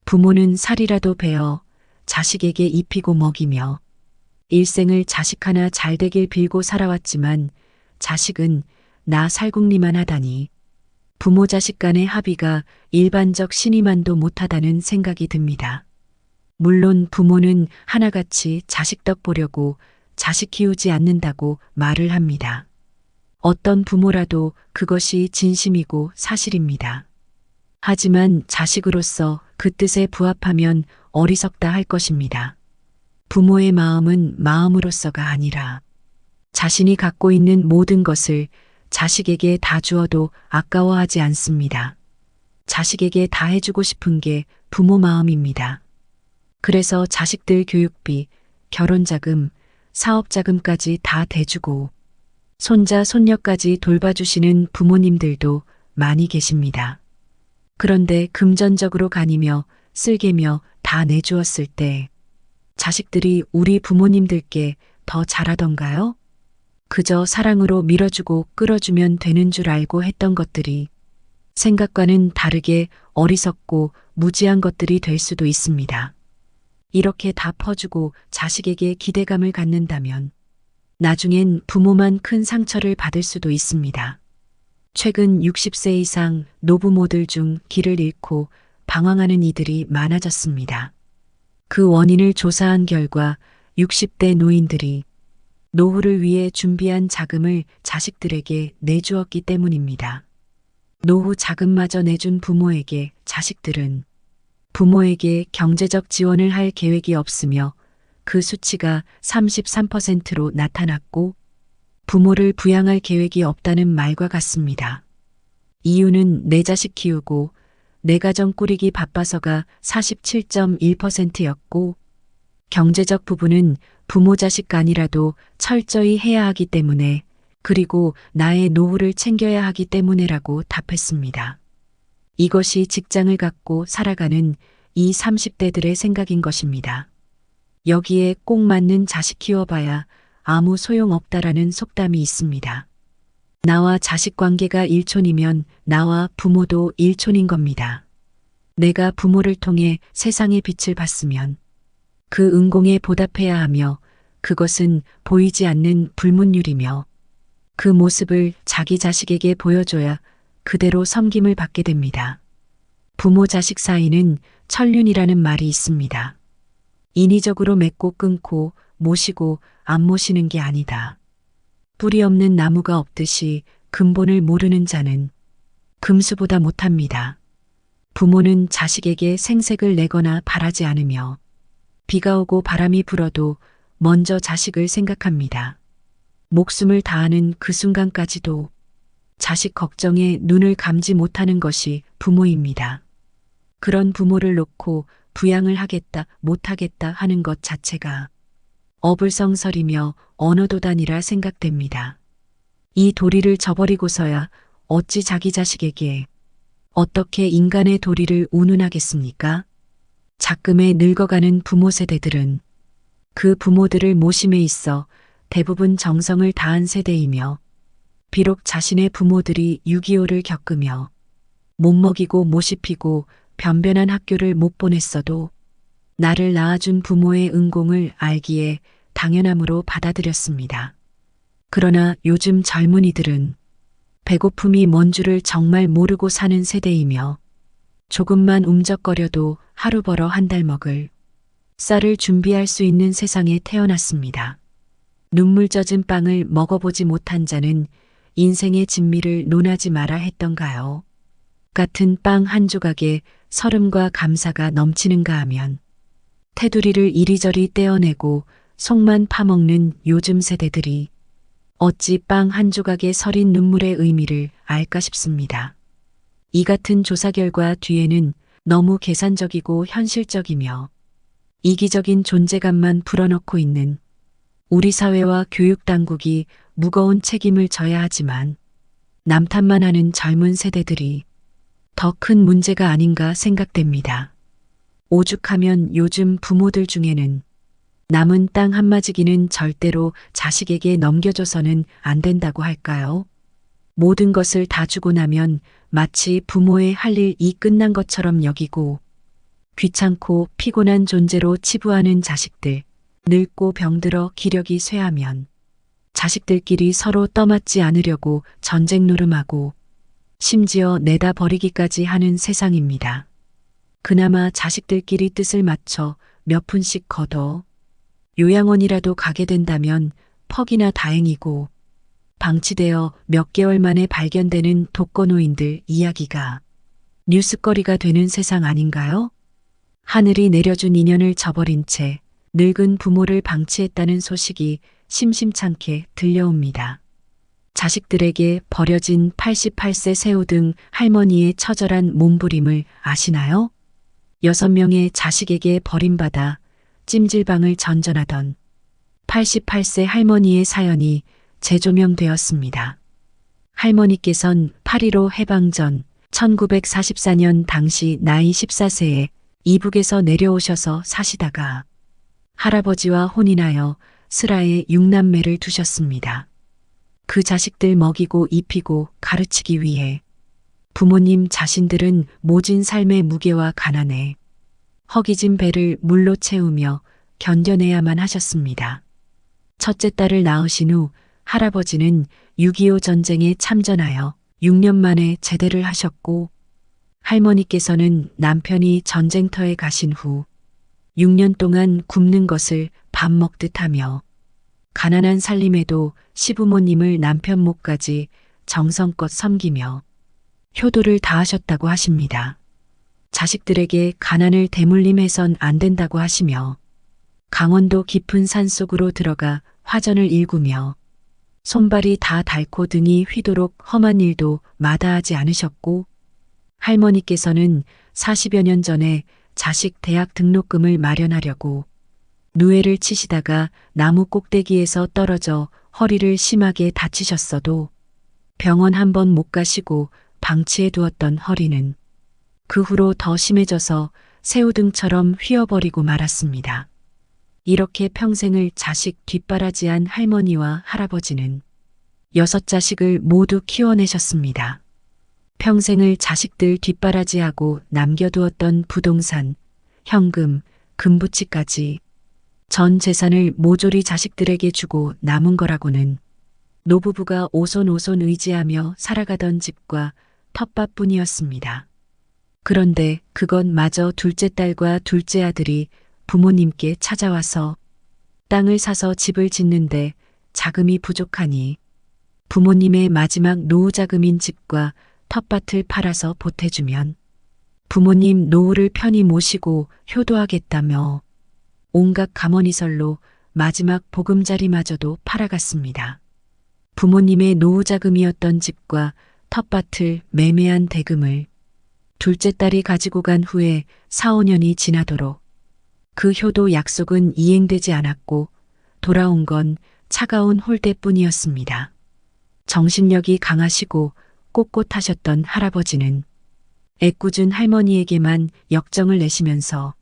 부모는 살이라도 베어 자식에게 입히고 먹이며 일생을 자식 하나 잘 되길 빌고 살아왔지만 자식은 나 살궁리만 하다니 부모 자식 간의 합의가 일반적 신이만도 못하다는 생각이 듭니다. 물론 부모는 하나같이 자식 덕 보려고 자식 키우지 않는다고 말을 합니다. 어떤 부모라도 그것이 진심이고 사실입니다. 하지만 자식으로서 그 뜻에 부합하면 어리석다 할 것입니다. 부모의 마음은 마음으로서가 아니라 자신이 갖고 있는 모든 것을 자식에게 다 주어도 아까워하지 않습니다. 자식에게 다 해주고 싶은 게 부모 마음입니다. 그래서 자식들 교육비, 결혼자금, 사업자금까지 다 대주고 손자, 손녀까지 돌봐주시는 부모님들도 많이 계십니다. 그런데 금전적으로 가니며 쓸개며 다 내주었을 때 자식들이 우리 부모님들께 더 잘하던가요? 그저 사랑으로 밀어주고 끌어주면 되는 줄 알고 했던 것들이 생각과는 다르게 어리석고 무지한 것들이 될 수도 있습니다. 이렇게 다 퍼주고 자식에게 기대감을 갖는다면 나중엔 부모만 큰 상처를 받을 수도 있습니다. 최근 60세 이상 노부모들 중 길을 잃고 방황하는 이들이 많아졌습니다. 그 원인을 조사한 결과 60대 노인들이 노후를 위해 준비한 자금을 자식들에게 내주었기 때문입니다. 노후 자금마저 내준 부모에게 자식들은 부모에게 경제적 지원을 할 계획이 없으며 그 수치가 33%로 나타났고 부모를 부양할 계획이 없다는 말과 같습니다. 이유는 내 자식 키우고 내 가정 꾸리기 바빠서가 47.1%였고 경제적 부분은 부모 자식 간이라도 철저히 해야 하기 때문에 그리고 나의 노후를 챙겨야 하기 때문에라고 답했습니다. 이것이 직장을 갖고 살아가는 이 30대들의 생각인 것입니다. 여기에 꼭 맞는 자식 키워봐야 아무 소용없다라는 속담이 있습니다. 나와 자식 관계가 일촌이면 나와 부모도 일촌인 겁니다. 내가 부모를 통해 세상의 빛을 봤으면 그 은공에 보답해야 하며 그것은 보이지 않는 불문율이며 그 모습을 자기 자식에게 보여줘야 그대로 섬김을 받게 됩니다. 부모 자식 사이는 천륜이라는 말이 있습니다. 인위적으로 맺고 끊고 모시고 안 모시는 게 아니다. 뿌리 없는 나무가 없듯이 근본을 모르는 자는 금수보다 못합니다. 부모는 자식에게 생색을 내거나 바라지 않으며 비가 오고 바람이 불어도 먼저 자식을 생각합니다. 목숨을 다하는 그 순간까지도 자식 걱정에 눈을 감지 못하는 것이 부모입니다. 그런 부모를 놓고 부양을 하겠다 못하겠다 하는 것 자체가 어불성설이며 언어도단이라 생각됩니다. 이 도리를 저버리고서야 어찌 자기 자식에게 어떻게 인간의 도리를 운운하겠습니까? 작금에 늙어가는 부모 세대들은 그 부모들을 모심에 있어 대부분 정성을 다한 세대이며 비록 자신의 부모들이 6.25를 겪으며 못 먹이고 못 입히고 변변한 학교를 못 보냈어도 나를 낳아준 부모의 은공을 알기에 당연함으로 받아들였습니다. 그러나 요즘 젊은이들은 배고픔이 뭔 줄을 정말 모르고 사는 세대이며 조금만 움적거려도 하루 벌어 한 달 먹을 쌀을 준비할 수 있는 세상에 태어났습니다. 눈물 젖은 빵을 먹어보지 못한 자는 인생의 진미를 논하지 마라 했던가요? 같은 빵 한 조각에 설움과 감사가 넘치는가 하면 테두리를 이리저리 떼어내고 속만 파먹는 요즘 세대들이 어찌 빵 한 조각에 서린 눈물의 의미를 알까 싶습니다. 이 같은 조사 결과 뒤에는 너무 계산적이고 현실적이며 이기적인 존재감만 불어넣고 있는 우리 사회와 교육당국이 무거운 책임을 져야 하지만 남 탓만 하는 젊은 세대들이 더 큰 문제가 아닌가 생각됩니다. 오죽하면 요즘 부모들 중에는 남은 땅 한마지기는 절대로 자식에게 넘겨줘서는 안 된다고 할까요? 모든 것을 다 주고 나면 마치 부모의 할 일이 끝난 것처럼 여기고 귀찮고 피곤한 존재로 치부하는 자식들, 늙고 병들어 기력이 쇠하면 자식들끼리 서로 떠맡지 않으려고 전쟁 노름하고 심지어 내다 버리기까지 하는 세상입니다. 그나마 자식들끼리 뜻을 맞춰 몇 푼씩 걷어 요양원이라도 가게 된다면 퍽이나 다행이고 방치되어 몇 개월 만에 발견되는 독거노인들 이야기가 뉴스거리가 되는 세상 아닌가요? 하늘이 내려준 인연을 저버린 채 늙은 부모를 방치했다는 소식이 심심찮게 들려옵니다. 자식들에게 버려진 88세 새우등 할머니의 처절한 몸부림을 아시나요? 6명의 자식에게 버림받아 찜질방을 전전하던 88세 할머니의 사연이 재조명되었습니다. 할머니께선 8.15 해방 전 1944년 당시 나이 14세에 이북에서 내려오셔서 사시다가 할아버지와 혼인하여 슬하에 6남매를 두셨습니다. 그 자식들 먹이고 입히고 가르치기 위해 부모님 자신들은 모진 삶의 무게와 가난에 허기진 배를 물로 채우며 견뎌내야만 하셨습니다. 첫째 딸을 낳으신 후 할아버지는 6.25 전쟁에 참전하여 6년 만에 제대를 하셨고 할머니께서는 남편이 전쟁터에 가신 후 6년 동안 굶는 것을 밥 먹듯 하며 가난한 살림에도 시부모님을 남편 목까지 정성껏 섬기며 효도를 다하셨다고 하십니다. 자식들에게 가난을 대물림해선 안 된다고 하시며 강원도 깊은 산속으로 들어가 화전을 일구며 손발이 다 닳고 등이 휘도록 험한 일도 마다하지 않으셨고 할머니께서는 40여 년 전에 자식 대학 등록금을 마련하려고 누에를 치시다가 나무 꼭대기에서 떨어져 허리를 심하게 다치셨어도 병원 한 번 못 가시고 방치해 두었던 허리는 그 후로 더 심해져서 새우등처럼 휘어버리고 말았습니다. 이렇게 평생을 자식 뒷바라지한 할머니와 할아버지는 6자식을 모두 키워내셨습니다. 평생을 자식들 뒷바라지하고 남겨두었던 부동산, 현금, 금부치까지 전 재산을 모조리 자식들에게 주고 남은 거라고는 노부부가 오손오손 의지하며 살아가던 집과 텃밭뿐이었습니다. 그런데 그건 마저 둘째 딸과 둘째 아들이 부모님께 찾아와서 땅을 사서 집을 짓는데 자금이 부족하니 부모님의 마지막 노후 자금인 집과 텃밭을 팔아서 보태주면 부모님 노후를 편히 모시고 효도하겠다며 온갖 가머니설로 마지막 보금자리마저도 팔아갔습니다. 부모님의 노후 자금이었던 집과 텃밭을 매매한 대금을 둘째 딸이 가지고 간 후에 4, 5년이 지나도록 그 효도 약속은 이행되지 않았고 돌아온 건 차가운 홀대뿐이었습니다. 정신력이 강하시고 꼿꼿하셨던 할아버지는 애꿎은 할머니에게만 역정을 내시면서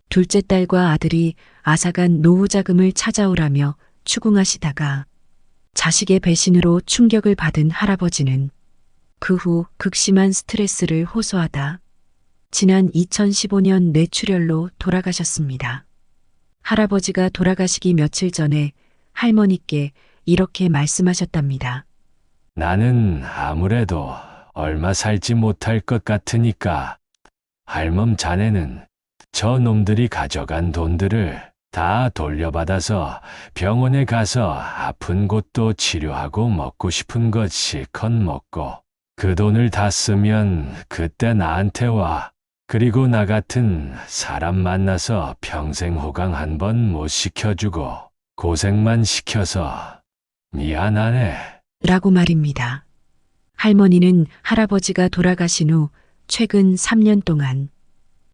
둘째 딸과 아들이 앗아간 노후 자금을 찾아오라며 추궁하시다가 자식의 배신으로 충격을 받은 할아버지는 그 후 극심한 스트레스를 호소하다 지난 2015년 뇌출혈로 돌아가셨습니다. 할아버지가 돌아가시기 며칠 전에 할머니께 이렇게 말씀하셨답니다. 나는 아무래도 얼마 살지 못할 것 같으니까 할멈 자네는 저 놈들이 가져간 돈들을 다 돌려받아서 병원에 가서 아픈 곳도 치료하고 먹고 싶은 것 실컷 먹고 그 돈을 다 쓰면 그때 나한테 와. 그리고 나 같은 사람 만나서 평생 호강 한 번 못 시켜주고 고생만 시켜서 미안하네. 라고 말입니다. 할머니는 할아버지가 돌아가신 후 최근 3년 동안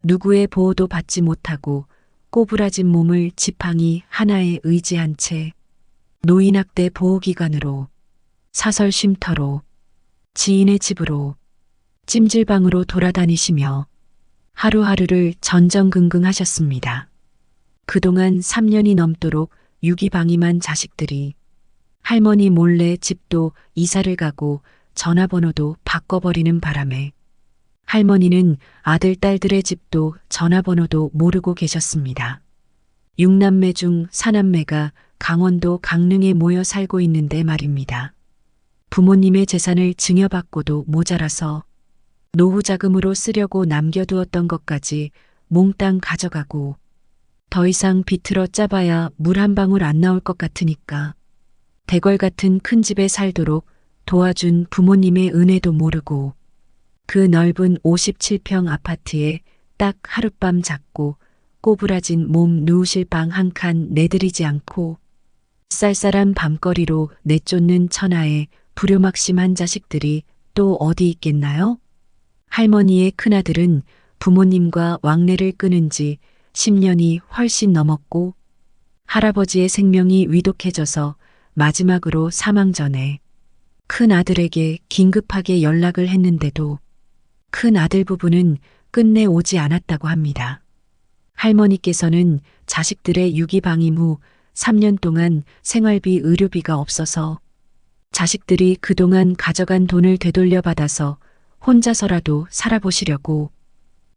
누구의 보호도 받지 못하고 꼬부라진 몸을 지팡이 하나에 의지한 채 노인학대 보호기관으로 사설 쉼터로 지인의 집으로 찜질방으로 돌아다니시며 하루하루를 전전긍긍하셨습니다. 그동안 3년이 넘도록 유기방임한 자식들이 할머니 몰래 집도 이사를 가고 전화번호도 바꿔버리는 바람에 할머니는 아들, 딸들의 집도 전화번호도 모르고 계셨습니다. 6남매 중 4남매가 강원도 강릉에 모여 살고 있는데 말입니다. 부모님의 재산을 증여받고도 모자라서 노후 자금으로 쓰려고 남겨두었던 것까지 몽땅 가져가고 더 이상 비틀어 짜봐야 물 한 방울 안 나올 것 같으니까 대궐 같은 큰 집에 살도록 도와준 부모님의 은혜도 모르고 그 넓은 57평 아파트에 딱 하룻밤 잡고 꼬부라진 몸 누우실 방 한 칸 내드리지 않고 쌀쌀한 밤거리로 내쫓는 천하의 불효막심한 자식들이 또 어디 있겠나요? 할머니의 큰아들은 부모님과 왕래를 끊은 지 10년이 훨씬 넘었고 할아버지의 생명이 위독해져서 마지막으로 사망 전에 큰아들에게 긴급하게 연락을 했는데도 큰아들 부부는 끝내 오지 않았다고 합니다. 할머니께서는 자식들의 유기방임 후 3년 동안 생활비 의료비가 없어서 자식들이 그동안 가져간 돈을 되돌려 받아서 혼자서라도 살아보시려고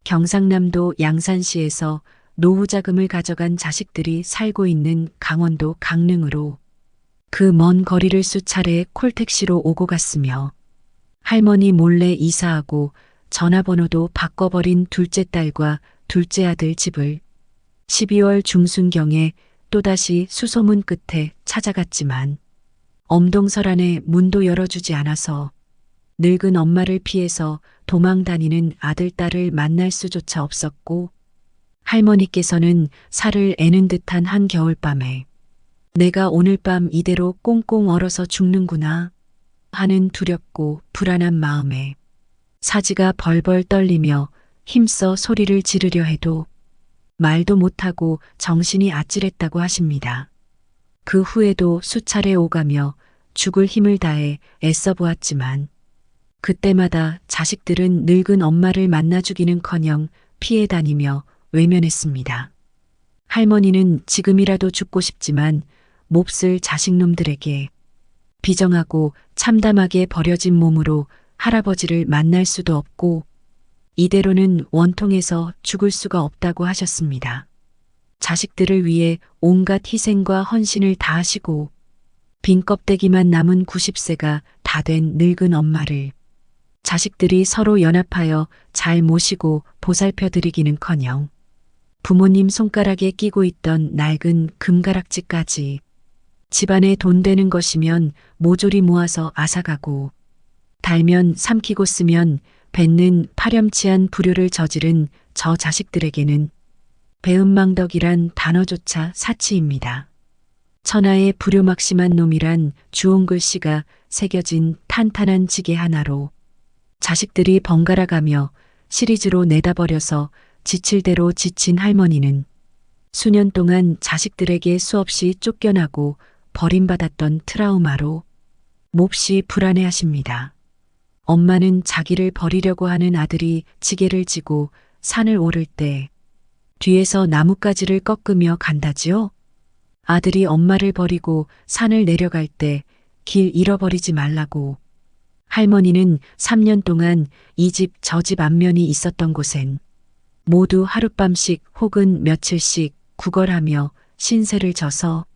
경상남도 양산시에서 노후자금을 가져간 자식들이 살고 있는 강원도 강릉으로 그 먼 거리를 수차례 콜택시로 오고 갔으며 할머니 몰래 이사하고 전화번호도 바꿔버린 둘째 딸과 둘째 아들 집을 12월 중순경에 또다시 수소문 끝에 찾아갔지만 엄동설 안에 문도 열어주지 않아서 늙은 엄마를 피해서 도망 다니는 아들, 딸을 만날 수조차 없었고 할머니께서는 살을 애는 듯한 한겨울밤에 내가 오늘 밤 이대로 꽁꽁 얼어서 죽는구나 하는 두렵고 불안한 마음에 사지가 벌벌 떨리며 힘써 소리를 지르려 해도 말도 못하고 정신이 아찔했다고 하십니다. 그 후에도 수차례 오가며 죽을 힘을 다해 애써 보았지만 그때마다 자식들은 늙은 엄마를 만나 주기는커녕 피해 다니며 외면했습니다. 할머니는 지금이라도 죽고 싶지만 몹쓸 자식놈들에게 비정하고 참담하게 버려진 몸으로 할아버지를 만날 수도 없고 이대로는 원통해서 죽을 수가 없다고 하셨습니다. 자식들을 위해 온갖 희생과 헌신을 다하시고 빈 껍데기만 남은 90세가 다 된 늙은 엄마를 자식들이 서로 연합하여 잘 모시고 보살펴드리기는커녕 부모님 손가락에 끼고 있던 낡은 금가락지까지 집안에 돈 되는 것이면 모조리 모아서 앗아가고 달면 삼키고 쓰면 뱉는 파렴치한 불효를 저지른 저 자식들에게는 배은망덕이란 단어조차 사치입니다. 천하의 불효막심한 놈이란 주홍글씨가 새겨진 탄탄한 지게 하나로 자식들이 번갈아 가며 시리즈로 내다버려서 지칠 대로 지친 할머니는 수년 동안 자식들에게 수없이 쫓겨나고 버림받았던 트라우마로 몹시 불안해하십니다. 엄마는 자기를 버리려고 하는 아들이 지게를 지고 산을 오를 때 뒤에서 나뭇가지를 꺾으며 간다지요? 아들이 엄마를 버리고 산을 내려갈 때 길 잃어버리지 말라고 할머니는 3년 동안 이 집 저 집 안면이 있었던 곳엔 모두 하룻밤씩 혹은 며칠씩 구걸하며 신세를 져서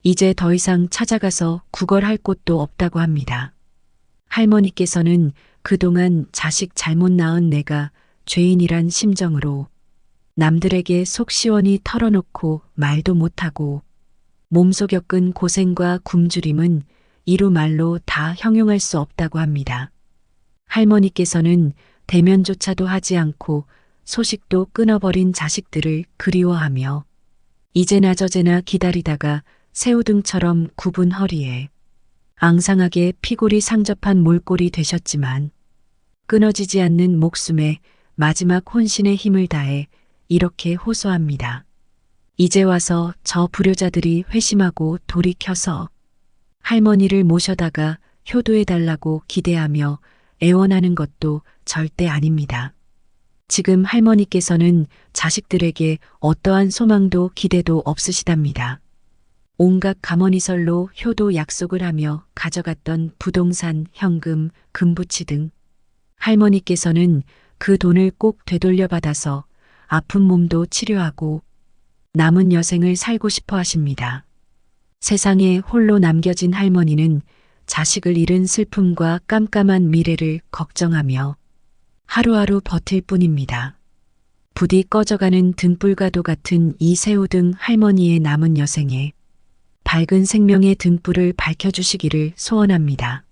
이제 더 이상 찾아가서 구걸할 곳도 없다고 합니다. 할머니께서는 그동안 자식 잘못 낳은 내가 죄인이란 심정으로 남들에게 속 시원히 털어놓고 말도 못하고 몸소 겪은 고생과 굶주림은 이루 말로 다 형용할 수 없다고 합니다. 할머니께서는 대면조차도 하지 않고 소식도 끊어버린 자식들을 그리워하며 이제나 저제나 기다리다가 새우등처럼 굽은 허리에 앙상하게 피골이 상접한 몰골이 되셨지만 끊어지지 않는 목숨에 마지막 혼신의 힘을 다해 이렇게 호소합니다. 이제 와서 저 불효자들이 회심하고 돌이켜서 할머니를 모셔다가 효도해달라고 기대하며 애원하는 것도 절대 아닙니다. 지금 할머니께서는 자식들에게 어떠한 소망도 기대도 없으시답니다. 온갖 가머니설로 효도 약속을 하며 가져갔던 부동산, 현금, 금부치 등 할머니께서는 그 돈을 꼭 되돌려 받아서 아픈 몸도 치료하고 남은 여생을 살고 싶어 하십니다. 세상에 홀로 남겨진 할머니는 자식을 잃은 슬픔과 깜깜한 미래를 걱정하며 하루하루 버틸 뿐입니다. 부디 꺼져가는 등불과도 같은 이 새우등 할머니의 남은 여생에 밝은 생명의 등불을 밝혀주시기를 소원합니다.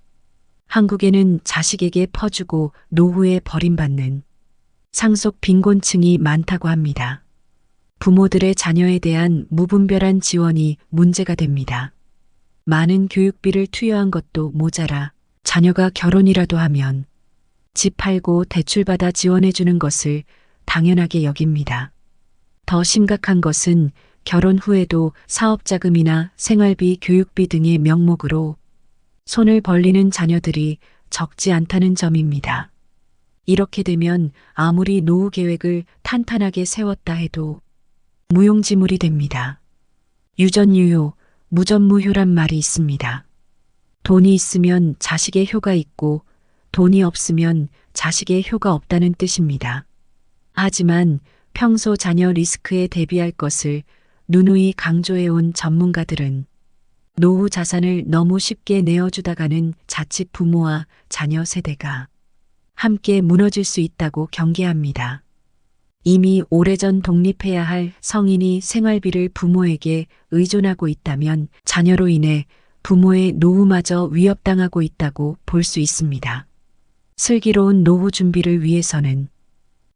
한국에는 자식에게 퍼주고 노후에 버림받는 상속 빈곤층이 많다고 합니다. 부모들의 자녀에 대한 무분별한 지원이 문제가 됩니다. 많은 교육비를 투여한 것도 모자라 자녀가 결혼이라도 하면 집 팔고 대출받아 지원해주는 것을 당연하게 여깁니다. 더 심각한 것은 결혼 후에도 사업자금이나 생활비, 교육비 등의 명목으로 손을 벌리는 자녀들이 적지 않다는 점입니다. 이렇게 되면 아무리 노후 계획을 탄탄하게 세웠다 해도 무용지물이 됩니다. 유전유효, 무전무효란 말이 있습니다. 돈이 있으면 자식의 효가 있고 돈이 없으면 자식의 효가 없다는 뜻입니다. 하지만 평소 자녀 리스크에 대비할 것을 누누이 강조해온 전문가들은 노후 자산을 너무 쉽게 내어주다가는 자칫 부모와 자녀 세대가 함께 무너질 수 있다고 경계합니다. 이미 오래전 독립해야 할 성인이 생활비를 부모에게 의존하고 있다면 자녀로 인해 부모의 노후마저 위협당하고 있다고 볼 수 있습니다. 슬기로운 노후 준비를 위해서는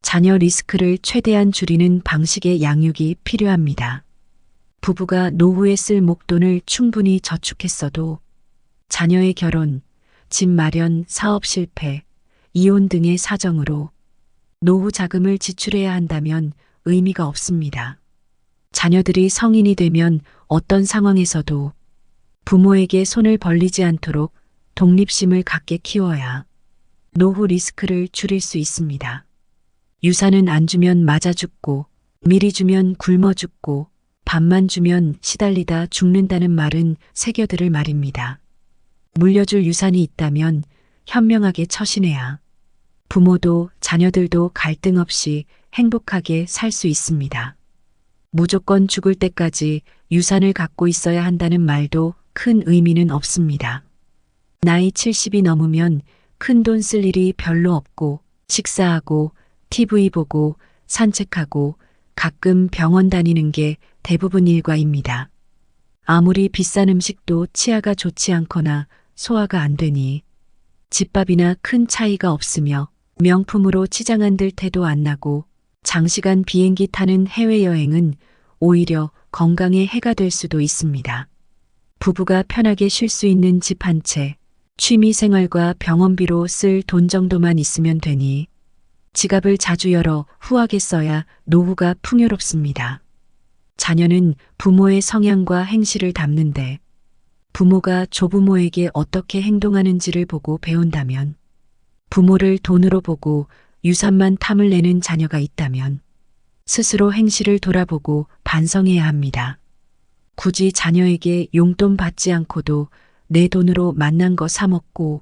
자녀 리스크를 최대한 줄이는 방식의 양육이 필요합니다. 부부가 노후에 쓸 목돈을 충분히 저축했어도 자녀의 결혼, 집 마련, 사업 실패, 이혼 등의 사정으로 노후 자금을 지출해야 한다면 의미가 없습니다. 자녀들이 성인이 되면 어떤 상황에서도 부모에게 손을 벌리지 않도록 독립심을 갖게 키워야 노후 리스크를 줄일 수 있습니다. 유산은 안 주면 맞아 죽고 미리 주면 굶어 죽고 밥만 주면 시달리다 죽는다는 말은 새겨들을 말입니다. 물려줄 유산이 있다면 현명하게 처신해야 부모도 자녀들도 갈등 없이 행복하게 살 수 있습니다. 무조건 죽을 때까지 유산을 갖고 있어야 한다는 말도 큰 의미는 없습니다. 나이 70이 넘으면 큰돈 쓸 일이 별로 없고 식사하고 TV 보고 산책하고 가끔 병원 다니는 게 대부분 일과입니다. 아무리 비싼 음식도 치아가 좋지 않거나 소화가 안 되니 집밥이나 큰 차이가 없으며 명품으로 치장한들 태도 안 나고 장시간 비행기 타는 해외여행은 오히려 건강에 해가 될 수도 있습니다. 부부가 편하게 쉴 수 있는 집 한 채, 취미 생활과 병원비로 쓸 돈 정도만 있으면 되니 지갑을 자주 열어 후하게 써야 노후가 풍요롭습니다. 자녀는 부모의 성향과 행실을 담는데 부모가 조부모에게 어떻게 행동하는지를 보고 배운다면 부모를 돈으로 보고 유산만 탐을 내는 자녀가 있다면 스스로 행실을 돌아보고 반성해야 합니다. 굳이 자녀에게 용돈 받지 않고도 내 돈으로 맛난 거 사 먹고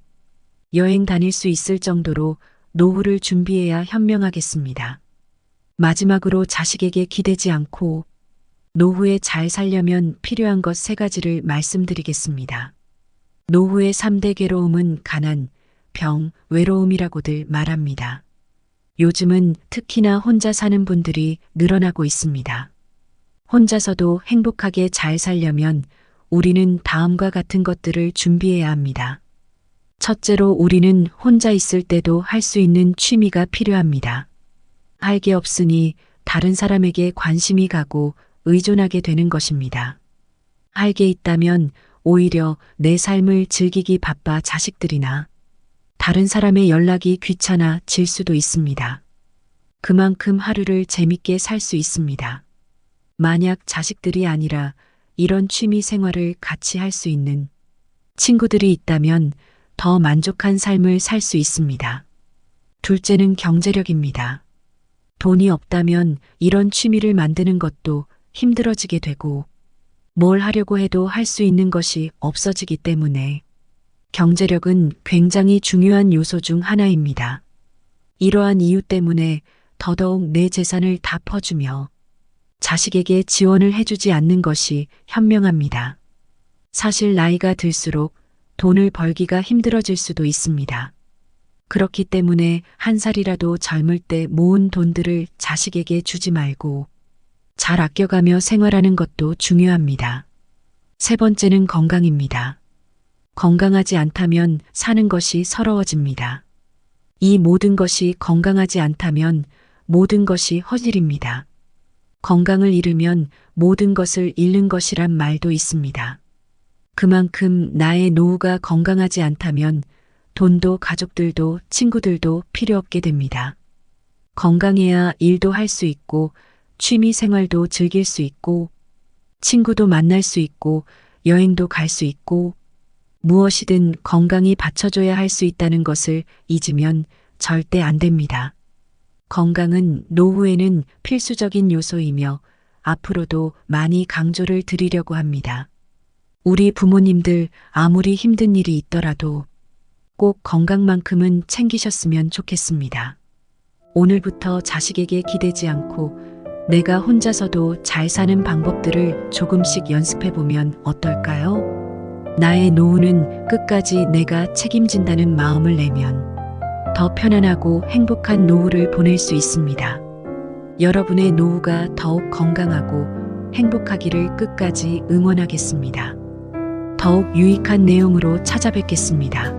여행 다닐 수 있을 정도로 노후를 준비해야 현명하겠습니다. 마지막으로 자식에게 기대지 않고 노후에 잘 살려면 필요한 것 3가지를 말씀드리겠습니다. 노후의 3대 괴로움은 가난, 병, 외로움이라고들 말합니다. 요즘은 특히나 혼자 사는 분들이 늘어나고 있습니다. 혼자서도 행복하게 잘 살려면 우리는 다음과 같은 것들을 준비해야 합니다. 첫째로 우리는 혼자 있을 때도 할 수 있는 취미가 필요합니다. 할 게 없으니 다른 사람에게 관심이 가고 의존하게 되는 것입니다. 할 게 있다면 오히려 내 삶을 즐기기 바빠 자식들이나 다른 사람의 연락이 귀찮아 질 수도 있습니다. 그만큼 하루를 재밌게 살 수 있습니다. 만약 자식들이 아니라 이런 취미 생활을 같이 할 수 있는 친구들이 있다면 더 만족한 삶을 살 수 있습니다. 둘째는 경제력입니다. 돈이 없다면 이런 취미를 만드는 것도 힘들어지게 되고 뭘 하려고 해도 할 수 있는 것이 없어지기 때문에 경제력은 굉장히 중요한 요소 중 하나입니다. 이러한 이유 때문에 더더욱 내 재산을 다 퍼주며 자식에게 지원을 해주지 않는 것이 현명합니다. 사실 나이가 들수록 돈을 벌기가 힘들어질 수도 있습니다. 그렇기 때문에 한 살이라도 젊을 때 모은 돈들을 자식에게 주지 말고 잘 아껴가며 생활하는 것도 중요합니다. 세 번째는 건강입니다. 건강하지 않다면 사는 것이 서러워집니다. 이 모든 것이 건강하지 않다면 모든 것이 허질입니다. 건강을 잃으면 모든 것을 잃는 것이란 말도 있습니다. 그만큼 나의 노후가 건강하지 않다면 돈도 가족들도 친구들도 필요 없게 됩니다. 건강해야 일도 할 수 있고 취미 생활도 즐길 수 있고 친구도 만날 수 있고 여행도 갈 수 있고 무엇이든 건강이 받쳐줘야 할 수 있다는 것을 잊으면 절대 안 됩니다. 건강은 노후에는 필수적인 요소이며 앞으로도 많이 강조를 드리려고 합니다. 우리 부모님들 아무리 힘든 일이 있더라도 꼭 건강만큼은 챙기셨으면 좋겠습니다. 오늘부터 자식에게 기대지 않고 내가 혼자서도 잘 사는 방법들을 조금씩 연습해보면 어떨까요? 나의 노후는 끝까지 내가 책임진다는 마음을 내면 더 편안하고 행복한 노후를 보낼 수 있습니다. 여러분의 노후가 더욱 건강하고 행복하기를 끝까지 응원하겠습니다. 더욱 유익한 내용으로 찾아뵙겠습니다.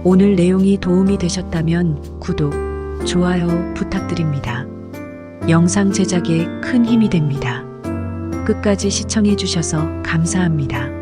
오늘 내용이 도움이 되셨다면 구독, 좋아요 부탁드립니다. 영상 제작에 큰 힘이 됩니다. 끝까지 시청해 주셔서 감사합니다.